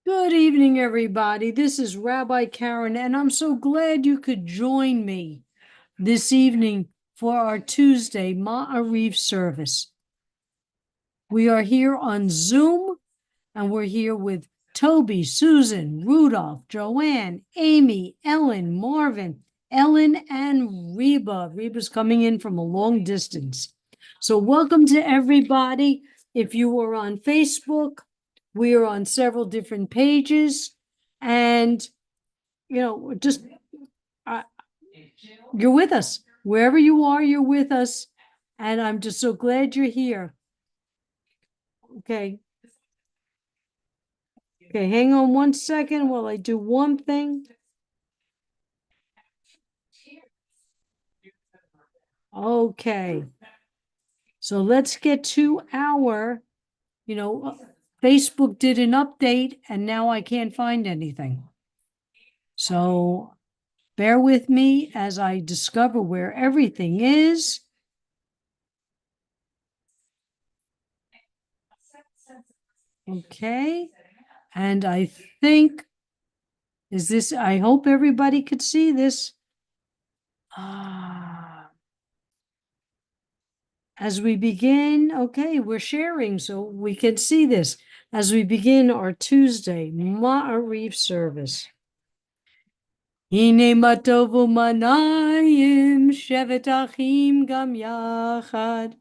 Good evening, everybody. This is Rabbi Karen, and I'm so glad you could join me this evening for our Tuesday Ma'ariv service. We are here on Zoom, and we're here with Toby, Susan, Rudolph, Joanne, Amy, Ellen, Marvin, Ellen, and Reba. Reba's coming in from a long distance. So welcome to everybody. If you were on Facebook, we are on several different pages, and just uh, you're with us. Wherever you are, you're with us. And I'm just so glad you're here. Okay. Okay, hang on one second while I do one thing. Okay. So let's get to Facebook did an update and now I can't find anything. So bear with me as I discover where everything is. Okay. And I think, I hope everybody could see this. As we begin, okay, we're sharing so we can see this. As we begin our Tuesday Ma'ariv service. Hine matovu manayim shevet achim gam yachad.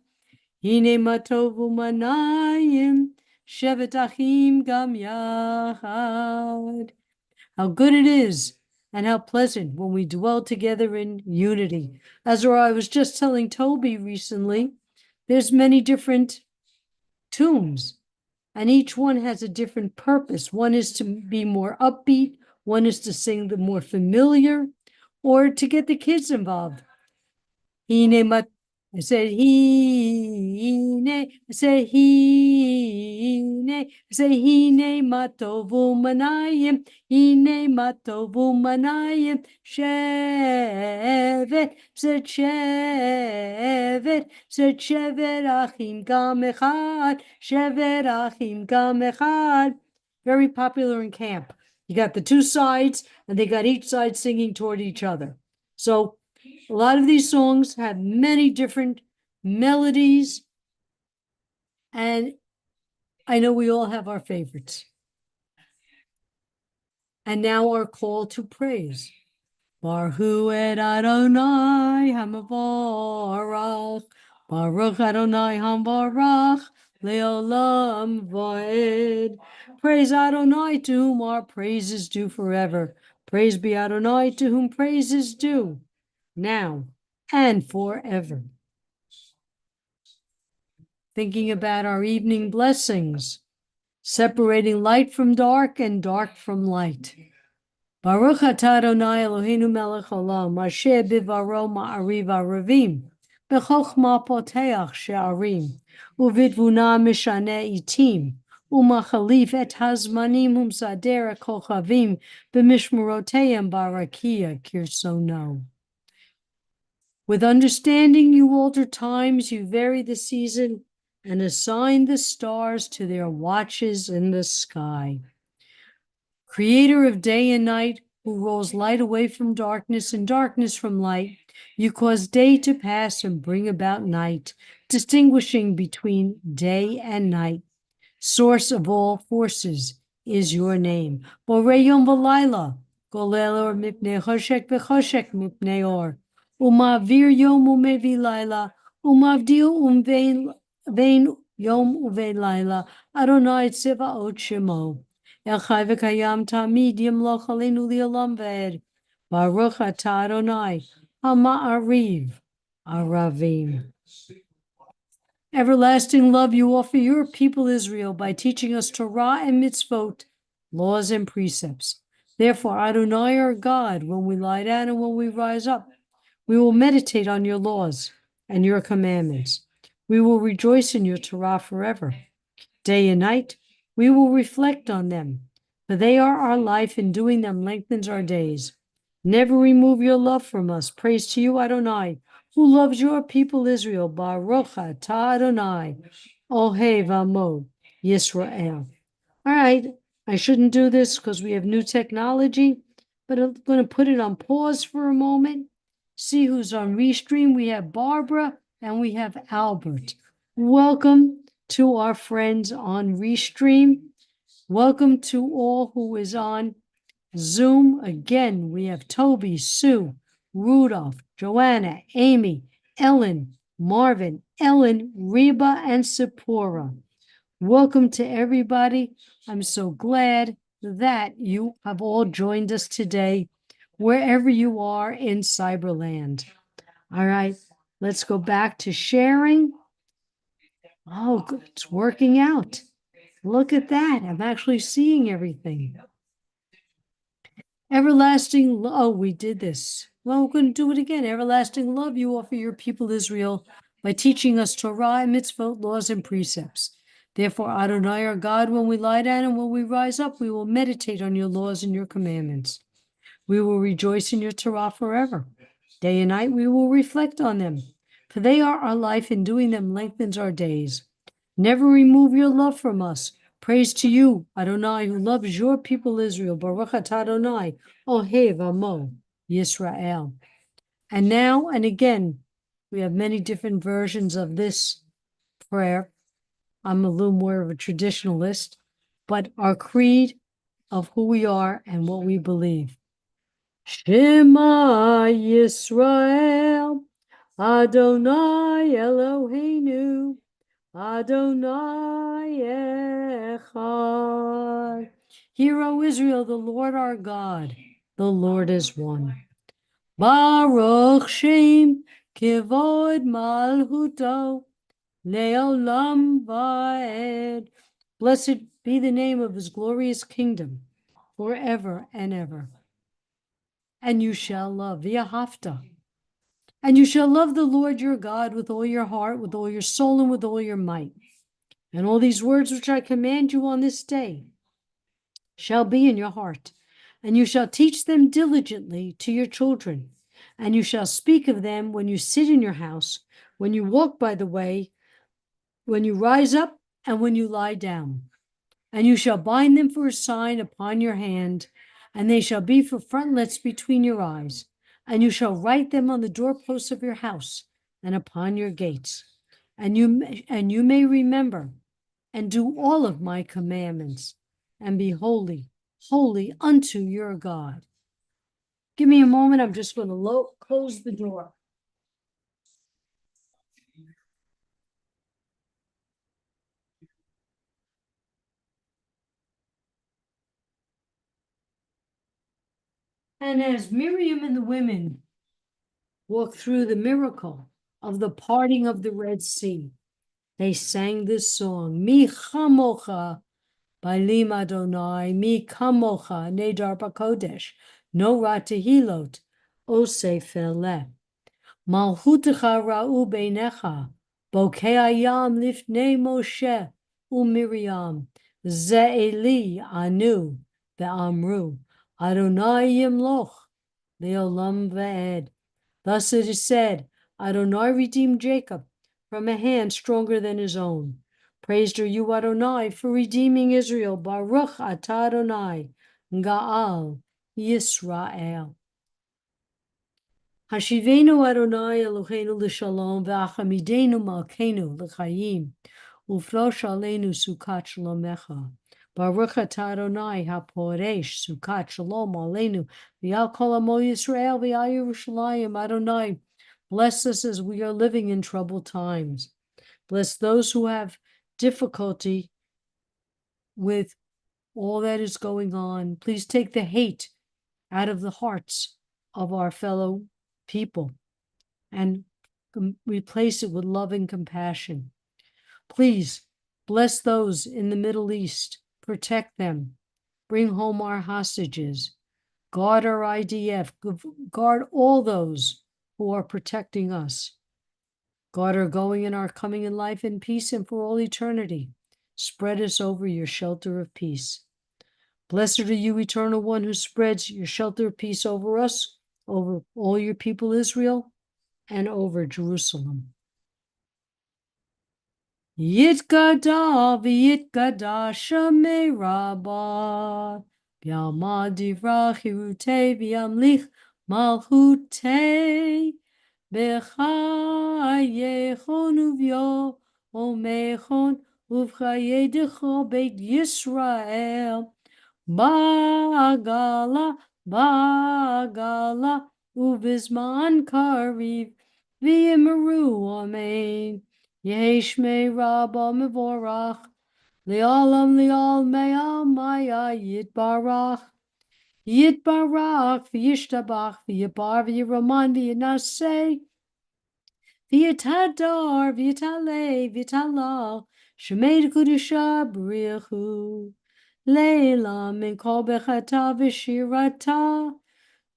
Hine matovu manayim shevet achim gam yachad. How good it is and how pleasant when we dwell together in unity. As I was just telling Toby recently, there's many different tunes, and each one has a different purpose. One is to be more upbeat, one is to sing the more familiar, or to get the kids involved. I said hine. I said hine. I said hine matovu manayim. Hine matovu manayim. Shevet. Said shevet. Said shevet achim gam echad. Shevet achim gam echad. Very popular in camp. You got the two sides, and they got each side singing toward each other. So a lot of these songs have many different melodies, and I know we all have our favorites. And now our call to praise. Baruch et Adonai hamavorach, Baruch Adonai hamvarach, leolam vaed. Praise Adonai, to whom our praise is due forever. Praise be Adonai, to whom praise is due, now and forever. Thinking about our evening blessings, separating light from dark and dark from light. Baruch atah Adonai Eloheinu melech olam, asher bivaro ma'ariv aravim, b'chochma poteach she'arim, uvidvuna mishane itim, umachalif et hazmanim umsader kochavim, b'mishmoroteyim barakia kirsono. With understanding you alter times, you vary the season, and assign the stars to their watches in the sky. Creator of day and night, who rolls light away from darkness and darkness from light, you cause day to pass and bring about night, distinguishing between day and night. Source of all forces is your name. Borei yom v'layla, golel or mipnei choshek v'choshek mipnei or, umavir yom umevi layla, umavdil vein yom uvein layla, Adonai tzevaot shemo. El chai v'kayam tamid yimloch aleinu li'olam v'ed. Baruch atah Adonai, ha'ma'ariv aravim. Everlasting love you offer your people Israel by teaching us Torah and mitzvot, laws and precepts. Therefore, Adonai our God, when we lie down and when we rise up, we will meditate on your laws and your commandments. We will rejoice in your Torah forever. Day and night, we will reflect on them, for they are our life, and doing them lengthens our days. Never remove your love from us. Praise to you, Adonai, who loves your people Israel. Baruch atah Adonai, Ohev Amo Yisrael. All right, I shouldn't do this because we have new technology, but I'm going to put it on pause for a moment. See who's on Restream. We have Barbara and we have Albert. Welcome to our friends on Restream. Welcome to all who is on Zoom. Again, we have Toby, Sue, Rudolph, Joanna, Amy, Ellen, Marvin, Ellen, Reba, and Sephora. Welcome to everybody. I'm so glad that you have all joined us today, wherever you are in Cyberland. All right, let's go back to sharing. Oh, good. It's working out. Look at that. I'm actually seeing everything. Everlasting love. Oh, we did this. Well, we're going to do it again. Everlasting love you offer your people Israel by teaching us Torah, mitzvot, laws, and precepts. Therefore, Adonai, our God, when we lie down and when we rise up, we will meditate on your laws and your commandments. We will rejoice in your Torah forever. Day and night we will reflect on them, for they are our life, and doing them lengthens our days. Never remove your love from us. Praise to you, Adonai, who loves your people Israel. Baruch atah Adonai, Ohev Amo, Yisrael. And now and again, we have many different versions of this prayer. I'm a little more of a traditionalist, but our creed of who we are and what we believe. Shema Yisrael, Adonai Eloheinu, Adonai Echad. Hear, O Israel, the Lord our God, the Lord is one. Baruch Shem Kivod Malchuto Leolam Vaed. Blessed be the name of his glorious kingdom forever and ever. And you shall love V'ahavta. And you shall love the Lord your God with all your heart, with all your soul, and with all your might. And all these words which I command you on this day shall be in your heart, and you shall teach them diligently to your children, and you shall speak of them when you sit in your house, when you walk by the way, when you rise up, and when you lie down. And you shall bind them for a sign upon your hand, and they shall be for frontlets between your eyes. And you shall write them on the doorposts of your house and upon your gates. And you may remember and do all of my commandments, and be holy, holy unto your God. Give me a moment. I'm just going to close the door. And as Miriam and the women walked through the miracle of the parting of the Red Sea, they sang this song, Mi chamocha b'alim Adonai, mi kamocha nedar b'kodesh, no ra tehilot, osef eleh. Malchutecha ra'u beinecha, bokei hayam lifnei Moshe u'Miriam, ze'eli anu ve'amru, Adonai yimloch le'olam ve'ed. Thus it is said, Adonai redeemed Jacob from a hand stronger than his own. Praised are you, Adonai, for redeeming Israel. Baruch atah Adonai, Ga'al Yisrael. Hashivenu Adonai Eloheinu l'shalom v'achamidenu malkeinu l'chayim ufrosh aleinu sukat shalomecha. Baruch atah Adonai haporesh sukat shalom aleinu v'al kol amo Yisrael v'al Yerushalayim. Adonai, bless us as we are living in troubled times. Bless those who have difficulty with all that is going on. Please take the hate out of the hearts of our fellow people and replace it with love and compassion. Please bless those in the Middle East, protect them, bring home our hostages, guard our IDF, guard all those who are protecting us. Guard our going and our coming in life in peace and for all eternity. Spread us over your shelter of peace. Blessed are you, Eternal One, who spreads your shelter of peace over us, over all your people Israel, and over Jerusalem. Yitkada v'yitkada shamei rabba. B'yama divra chirute v'yamlich malchute. B'chayechon uv'yo omechon uv'chayedecho beit Yisrael. Ba'agala, ba'agala, uvizman kariv, v'yimeru amen. Yeshmei Rabba Mevorach, Le'olam Le'ol Me'al Maya Yitbarach, Yitbarach, V'yishtabach, V'yibar, V'yiraman, V'yinaseh, V'yitadar, V'yitaleh, V'yitalal, Shemei Kudusha B'richu, Le'la Min Kol Bechata V'shirata,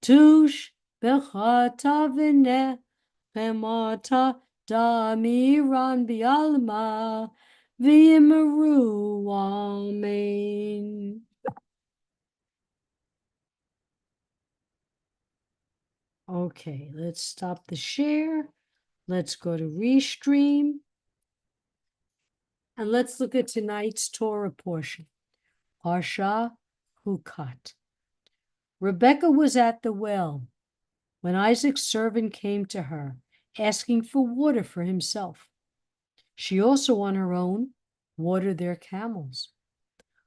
Tush Bechata V'neh, Chemata Damiran Bialma Vimaru Amen. Okay, let's stop the share. Let's go to Restream. And let's look at tonight's Torah portion. Parsha Hukat. Rebekah was at the well when Isaac's servant came to her, asking for water for himself. She also, on her own, watered their camels.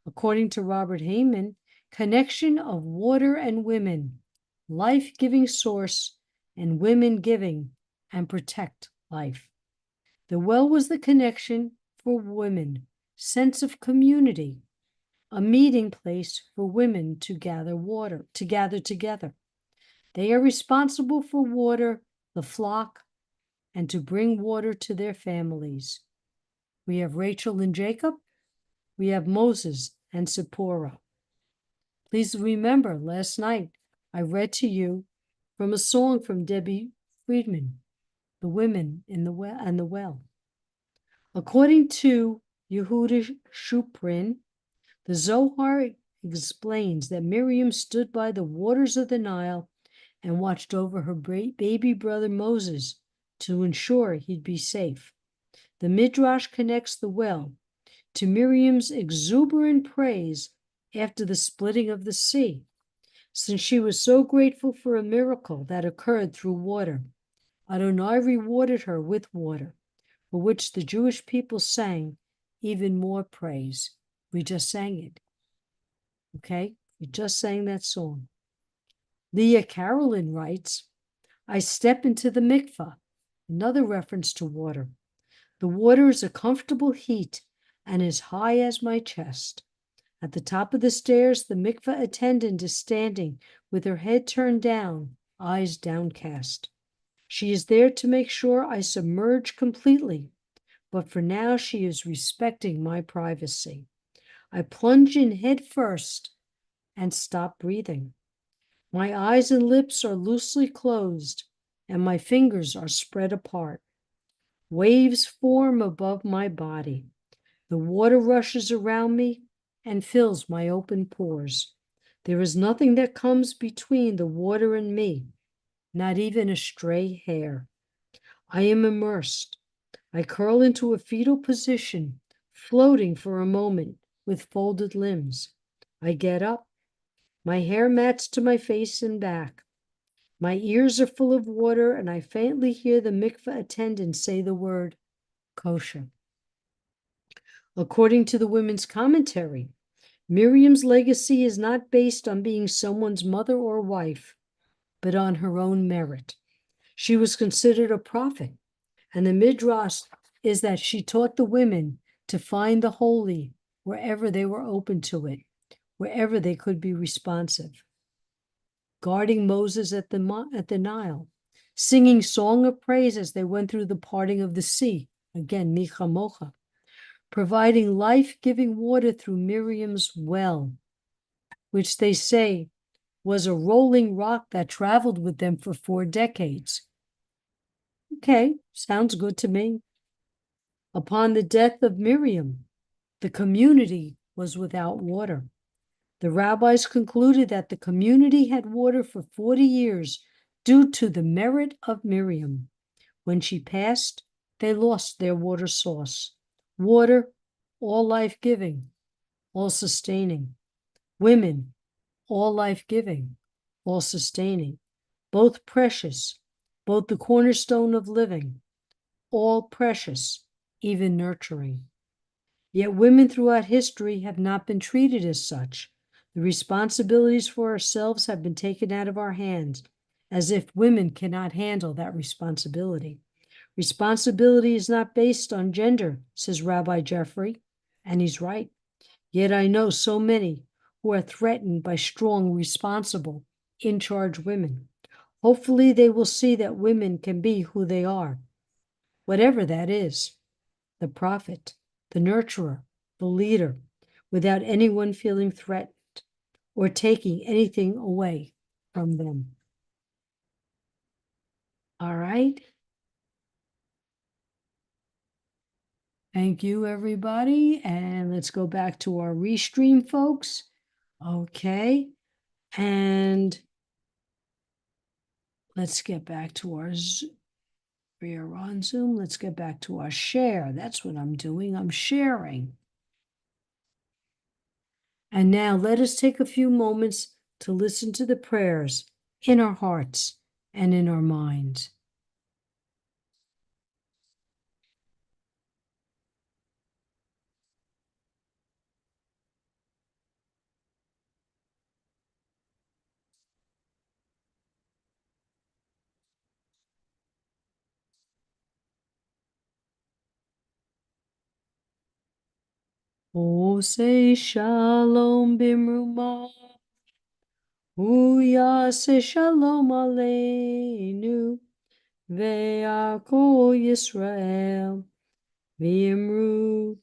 According to Robert Heyman, connection of water and women, life-giving source, and women giving and protect life. The well was the connection for women, sense of community, a meeting place for women to gather together. They are responsible for water, the flock, and to bring water to their families. We have Rachel and Jacob. We have Moses and Zipporah. Please remember, last night I read to you from a song from Debbie Friedman, The Women in the Well and the Well. According to Yehuda Shuprin, the Zohar explains that Miriam stood by the waters of the Nile and watched over her baby brother Moses to ensure he'd be safe. The Midrash connects the well to Miriam's exuberant praise after the splitting of the sea, since she was so grateful for a miracle that occurred through water. Adonai rewarded her with water, for which the Jewish people sang even more praise. We just sang it. Okay? We just sang that song. Leah Carolyn writes, I step into the mikvah, another reference to water. The water is a comfortable heat and as high as my chest. At the top of the stairs, the mikveh attendant is standing with her head turned down, eyes downcast. She is there to make sure I submerge completely, but for now she is respecting my privacy. I plunge in head first and stop breathing. My eyes and lips are loosely closed, and my fingers are spread apart. Waves form above my body. The water rushes around me and fills my open pores. There is nothing that comes between the water and me, not even a stray hair. I am immersed. I curl into a fetal position, floating for a moment with folded limbs. I get up. My hair mats to my face and back. My ears are full of water, and I faintly hear the mikveh attendant say the word kosher. According to the women's commentary, Miriam's legacy is not based on being someone's mother or wife, but on her own merit. She was considered a prophet, and the midrash is that she taught the women to find the holy wherever they were open to it, wherever they could be responsive. Guarding Moses at the Nile, singing song of praise as they went through the parting of the sea, again, Micha Mocha, providing life-giving water through Miriam's well, which they say was a rolling rock that traveled with them for 4 decades. Okay, sounds good to me. Upon the death of Miriam, the community was without water. The rabbis concluded that the community had water for 40 years due to the merit of Miriam. When she passed, they lost their water source. Water, all life-giving, all sustaining. Women, all life-giving, all sustaining. Both precious, both the cornerstone of living, all precious, even nurturing. Yet women throughout history have not been treated as such. The responsibilities for ourselves have been taken out of our hands, as if women cannot handle that responsibility. Responsibility is not based on gender, says Rabbi Jeffrey, and he's right. Yet I know so many who are threatened by strong, responsible, in charge women. Hopefully, they will see that women can be who they are, whatever that is, the prophet, the nurturer, the leader, without anyone feeling threatened or taking anything away from them. All right. Thank you, everybody. And let's go back to our restream, folks. Okay. And let's get back to our we are on Zoom. Let's get back to our share. That's what I'm doing. I'm sharing. And now let us take a few moments to listen to the prayers in our hearts and in our minds. Oh, say shalom bimruma. Uyase shalom aleinu. Ve'ako Yisrael. V'imru.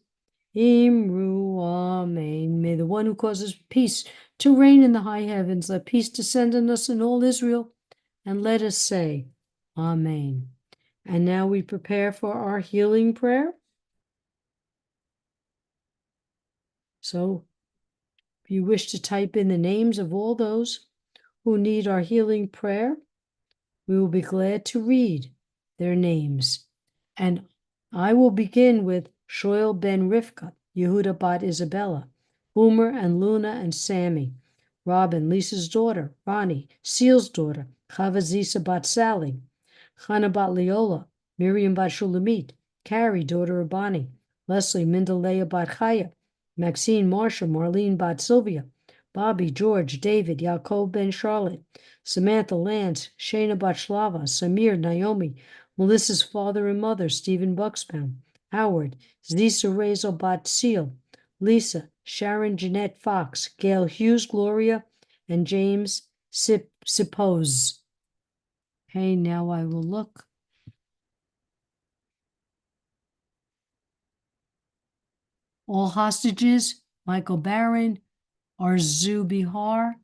Imru, Amen. May the one who causes peace to reign in the high heavens, let peace descend on us in all Israel, and let us say, Amen. And now we prepare for our healing prayer. So, if you wish to type in the names of all those who need our healing prayer, we will be glad to read their names. And I will begin with Shoel ben Rivka, Yehuda bat Isabella, Boomer and Luna and Sammy, Robin, Lisa's daughter, Ronnie, Seal's daughter, Chava Zisa bat Sally, Chana bat Leola, Miriam bat Shulamit, Carrie, daughter of Bonnie, Leslie, Mindalea bat Chaya, Maxine, Marsha, Marlene bat Sylvia, Bobby, George, David, Yaakov ben Charlotte, Samantha, Lance, Shayna bat Shlava, Samir, Naomi, Melissa's father and mother, Stephen Bucksbaum, Howard, Zisa Razel bat Seal, Lisa, Sharon Jeanette Fox, Gail Hughes, Gloria, and James Sipose. Okay, now I will look. All hostages, Michael Barron, Arzu Bihar,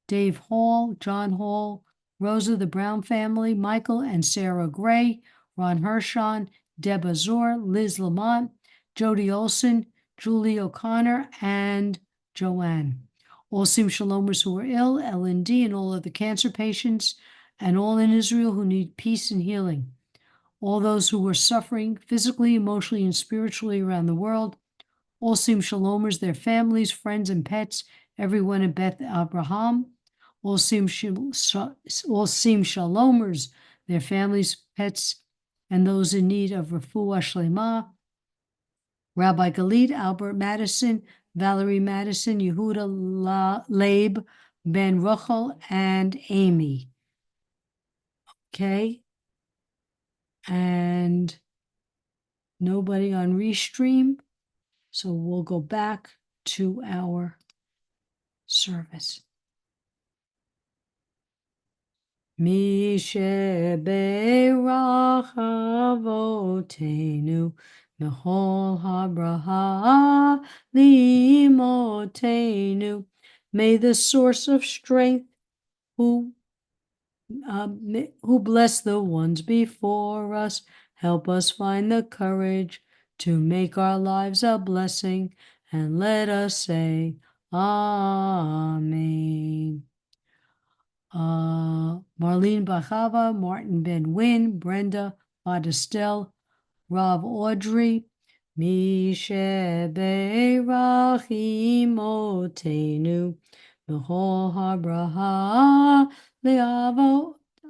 Dave Hall, John Hall, Rosa the Brown family, Michael and Sarah Gray, Ron Hershon, Deb Azor, Liz Lamont, Jody Olson, Julie O'Connor, and Joanne. All Sim Shalomers who are ill, LND, and all other cancer patients, and all in Israel who need peace and healing. All those who are suffering physically, emotionally, and spiritually around the world. All Sim Shalomers, their families, friends, and pets, everyone in Beth Abraham. All Sim Shalomers, their families, pets, and those in need of refuah shlema. Rabbi Galit, Albert Madison, Valerie Madison, Yehuda Laib, Ben Rochel, and Amy. Okay. And nobody on Restream. So we'll go back to our service. Mi shebeirach avotenu mechol habraha limotenu. May the source of strength who bless the ones before us help us find the courage to make our lives a blessing, and let us say Amen. Marlene Bachava, Martin Ben Wynn, Brenda Badestel, Rob Audrey, Mishe Berachimotenu B'chol habraha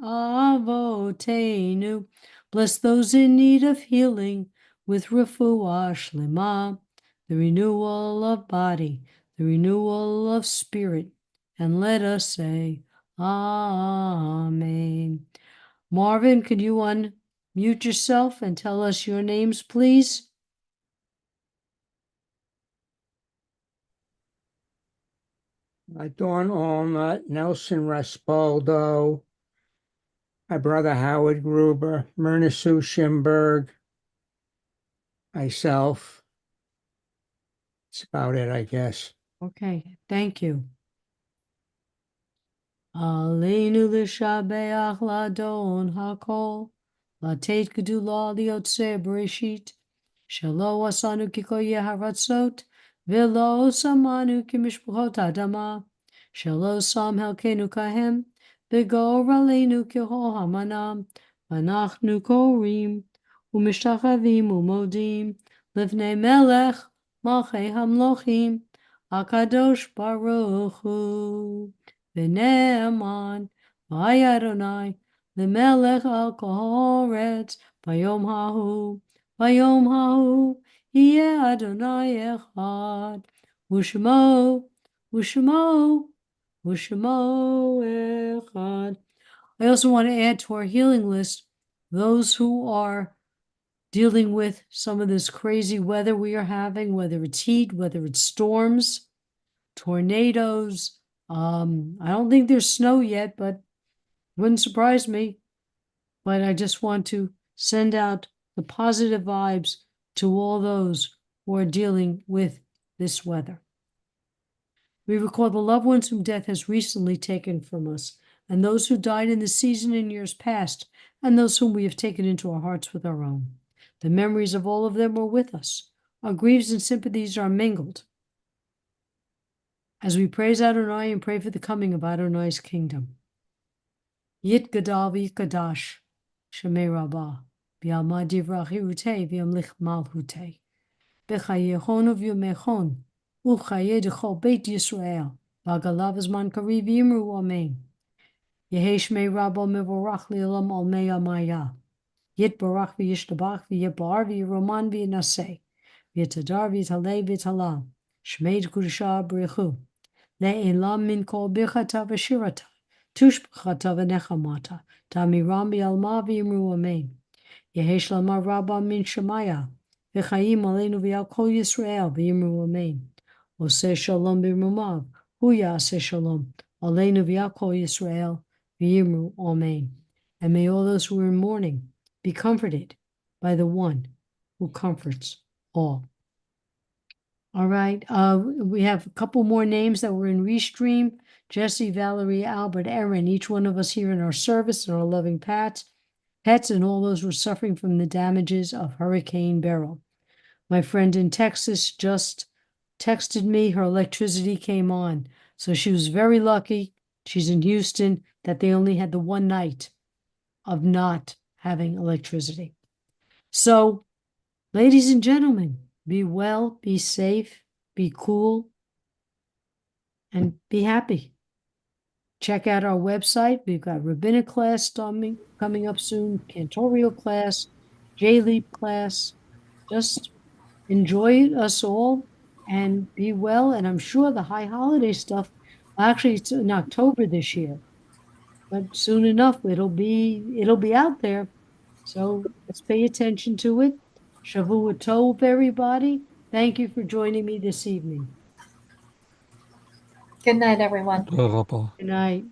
Avotenu. Bless those in need of healing with refuah shlema, the renewal of body, the renewal of spirit, and let us say, Amen. Marvin, could you unmute yourself and tell us your names, please? Dawn Allnut, Nelson Raspaldo, my brother Howard Gruber, Myrna Sue Schimberg, myself. That's about it, I guess. Okay, thank you. Aleinu l'shabeach ladon hakol, latet gedula liotze bereshit, shelo asanu kikoye haratzot, velo samanu kimishpachot adama, shelo sam helkenu kahem, begor aleinu kihol hamanam, vanachnu korim, umishtachavim umodim, livnei melech, malchei hamlochim, akadosh baruch hu. V'ne'eman, v'ay Adonai, l'melech al kol haaretz, v'yom hahu, yeh Adonai echad, u'shmo, u'shmo, u'shmo echad. I also want to add to our healing list those who are dealing with some of this crazy weather we are having, whether it's heat, whether it's storms, tornadoes. I don't think there's snow yet, but wouldn't surprise me. But I just want to send out the positive vibes to all those who are dealing with this weather. We recall the loved ones whom death has recently taken from us, and those who died in the season in years past, and those whom we have taken into our hearts with our own. The memories of all of them are with us. Our griefs and sympathies are mingled as we praise Adonai and pray for the coming of Adonai's kingdom. Yit gadal v'yikadash, Shemei Rabbah, v'yalma divrach hirutei v'yamlich malhutei, b'chayechon v'yomechon, u'chaye d'chol beit Yisrael, v'agalav azman kariv v'yimru amen. Yehi Shemei Rabbah mevorach li'olam al mei amaya, Yit barach v'yishtabach v'yibar v'yiroman v'yinaseh, v'yitadar v'yitalei v'yitalal, Shemei d'kudashah b'richu, Le'elam min kol birchata v'shirata, tushbachata v'nechamata, tamiram b'yalma v'yimru amen. Yehesh lamar rabba min shemaya, v'chayim aleinu v'yal kol Yisrael v'yimru amen. Oseh shalom b'rumav, hu ya'aseh shalom, aleinu v'yal kol Yisrael v'yimru amen. And may all those who are in mourning be comforted by the one who comforts all. All right, we have a couple more names that were in Restream. Jesse, Valerie, Albert, Erin, each one of us here in our service and our loving pets, and all those who are suffering from the damages of Hurricane Beryl. My friend in Texas just texted me, her electricity came on. So she was very lucky, she's in Houston, that they only had the one night of not having electricity. So, ladies and gentlemen, be well, be safe, be cool, and be happy. Check out our website. We've got rabbinic class coming up soon, cantorial class, J-Leap class. Just enjoy us all and be well. And I'm sure the high holiday stuff, actually it's in October this year, but soon enough it'll be out there. So let's pay attention to it. Shavua Tov, everybody. Thank you for joining me this evening. Good night, everyone. Adorable. Good night.